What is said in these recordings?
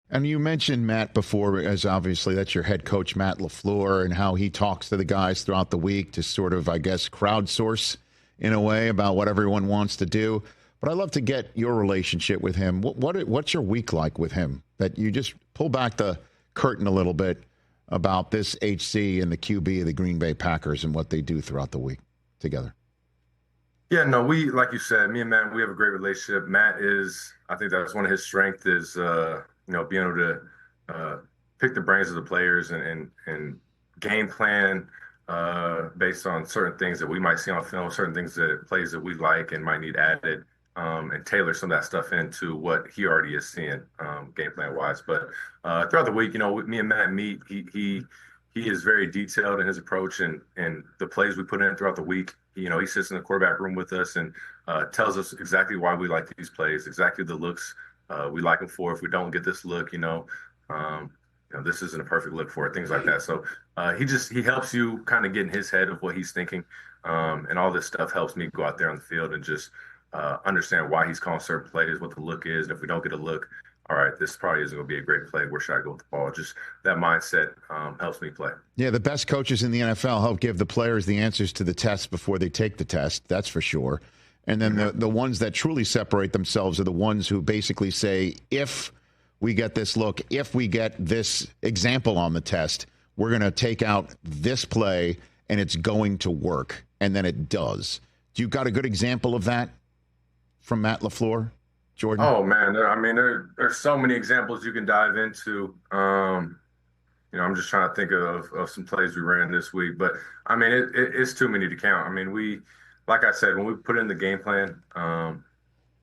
And you mentioned Matt before, as obviously that's your head coach, Matt LaFleur, and how he talks to the guys throughout the week to sort of, I guess, crowdsource in a way about what everyone wants to do. But I'd love to get your relationship with him. What's your week like with him? That you just pull back the curtain a little bit about this HC and the QB of the Green Bay Packers and what they do throughout the week together. Yeah, no, like you said, me and Matt, we have a great relationship. Matt I think that's one of his strengths is, being able to pick the brains of the players and game plan based on certain things that we might see on film, certain things that plays that we like and might need added, and tailor some of that stuff into what he already is seeing game plan wise. But throughout the week, me and Matt meet. He is very detailed in his approach and the plays we put in throughout the week. He sits in the quarterback room with us and tells us exactly why we like these plays, exactly the looks we like them for. If we don't get this look, this isn't a perfect look for it, things like that. So he helps you kind of get in his head of what he's thinking. And all this stuff helps me go out there on the field and just understand why he's calling certain plays, what the look is. And if we don't get a look, all right, this probably isn't going to be a great play. Where should I go with the ball? Just that mindset helps me play. Yeah, the best coaches in the NFL help give the players the answers to the test before they take the test. That's for sure. And then the ones that truly separate themselves are the ones who basically say, if we get this look, if we get this example on the test, we're going to take out this play and it's going to work. And then it does. Do you got a good example of that from Matt LaFleur? Jordan? Oh man, there's so many examples you can dive into. I'm just trying to think of some plays we ran this week, but it's too many to count. Like I said, when we put in the game plan,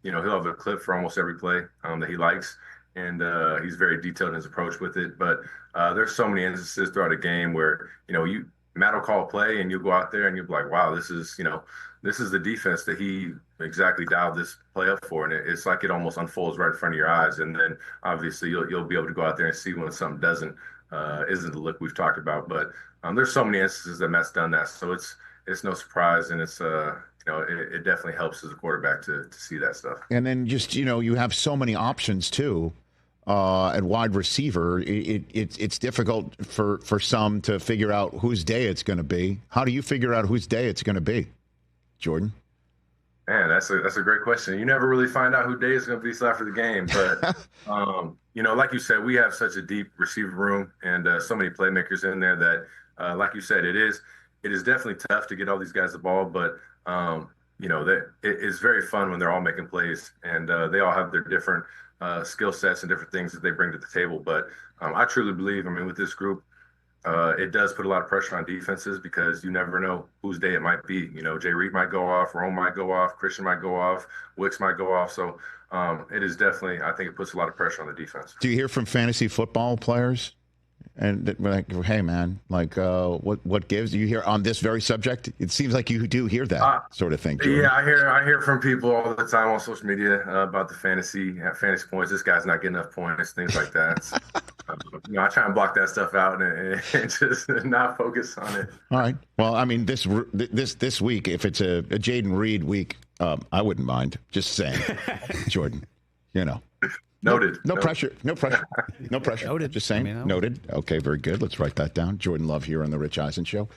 he'll have a clip for almost every play that he likes, and he's very detailed in his approach with it. But there's so many instances throughout a game where Matt will call a play, and you'll go out there and you'll be like, wow, this is the defense that he exactly dialed this play up for. And it's like it almost unfolds right in front of your eyes. And then obviously you'll be able to go out there and see when something isn't the look we've talked about. But there's so many instances that Matt's done that. So it's no surprise. And it's, it definitely helps as a quarterback to see that stuff. And then just, you have so many options too. At wide receiver, it's difficult for some to figure out whose day it's going to be. How do you figure out whose day it's going to be, Jordan? Man, that's a great question. You never really find out who day is going to be till after the game. But, like you said, we have such a deep receiver room and so many playmakers in there that, like you said, it is definitely tough to get all these guys the ball. But, it's very fun when they're all making plays and they all have their different skill sets and different things that they bring to the table. But I truly believe, with this group, it does put a lot of pressure on defenses because you never know whose day it might be. Jay Reed might go off, Rome might go off, Christian might go off, Wicks might go off. So it is definitely, I think it puts a lot of pressure on the defense. Do you hear from fantasy football players? And like, hey, man, like what gives? Do you hear on this very subject? It seems like you do hear that sort of thing. Jordan. Yeah, I hear from people all the time on social media about the fantasy points. This guy's not getting enough points, things like that. I try and block that stuff out and just not focus on it. All right. Well, this week, if it's a Jaden Reed week, I wouldn't mind. Just saying, Jordan. Noted. No pressure. No pressure. No pressure. Noted. Just saying. Noted. Okay, very good. Let's write that down. Jordan Love here on The Rich Eisen Show.